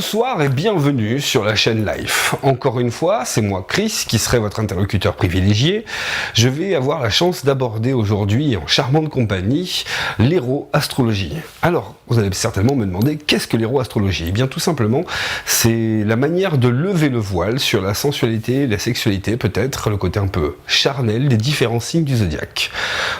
Bonsoir et bienvenue sur la chaîne Life. Encore une fois, c'est moi Chris qui serai votre interlocuteur privilégié. Je vais avoir la chance d'aborder aujourd'hui en charmante compagnie l'héroastrologie. Alors, vous allez certainement me demander qu'est-ce que l'héroastrologie? Eh bien tout simplement, c'est la manière de lever le voile sur la sensualité, la sexualité, peut-être le côté un peu charnel des différents signes du zodiaque.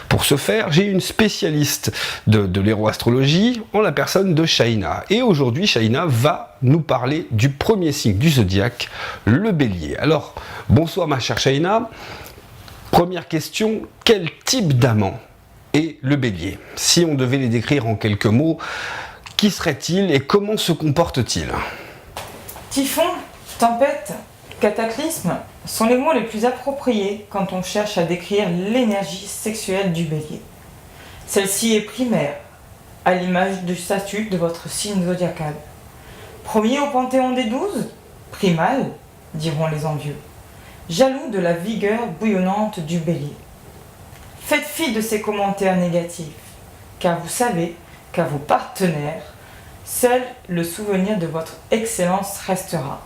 Pour ce faire, j'ai une spécialiste de l'héroastrologie en la personne de Shaina. Et aujourd'hui, Shaina va nous parler du premier signe du zodiaque, le Bélier. Alors, bonsoir ma chère Shaina. Première question, quel type d'amant est le Bélier? Si on devait les décrire en quelques mots, qui serait-il et comment se comporte-t-il? Typhon, tempête, cataclysme sont les mots les plus appropriés quand on cherche à décrire l'énergie sexuelle du Bélier. Celle-ci est primaire, à l'image du statut de votre signe zodiacal. Premier au panthéon des 12, primal, diront les envieux, jaloux de la vigueur bouillonnante du Bélier. Faites fi de ces commentaires négatifs, car vous savez qu'à vos partenaires, seul le souvenir de votre excellence restera.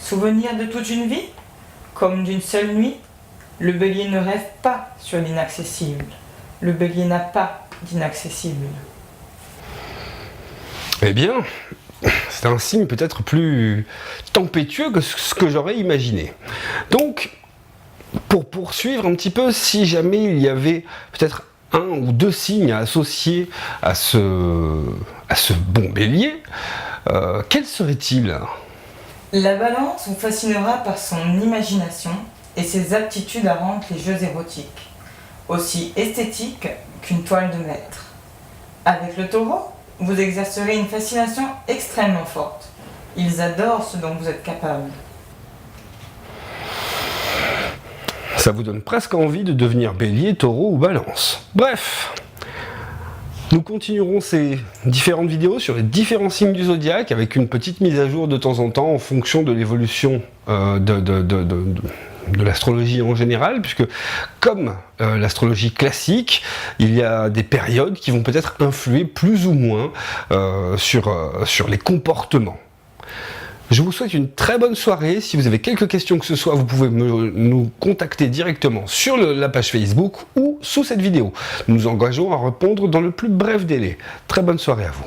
Souvenir de toute une vie, comme d'une seule nuit, le Bélier ne rêve pas sur l'inaccessible. Le Bélier n'a pas d'inaccessible. Eh bien, c'est un signe peut-être plus tempétueux que ce que j'aurais imaginé. Donc, pour poursuivre un petit peu, si jamais il y avait peut-être un ou deux signes à associer à ce bon Bélier, quels seraient-ils? La Balance vous fascinera par son imagination et ses aptitudes à rendre les jeux érotiques, aussi esthétiques qu'une toile de maître. Avec le Taureau, vous exercerez une fascination extrêmement forte. Ils adorent ce dont vous êtes capable. Ça vous donne presque envie de devenir Bélier, Taureau ou Balance. Bref, nous continuerons ces différentes vidéos sur les différents signes du zodiaque avec une petite mise à jour de temps en temps en fonction de l'évolution de l'astrologie en général, puisque comme l'astrologie classique, il y a des périodes qui vont peut-être influer plus ou moins sur les comportements. Je vous souhaite une très bonne soirée. Si vous avez quelques questions que ce soit, vous pouvez nous contacter directement sur la page Facebook ou sous cette vidéo. Nous nous engageons à répondre dans le plus bref délai. Très bonne soirée à vous.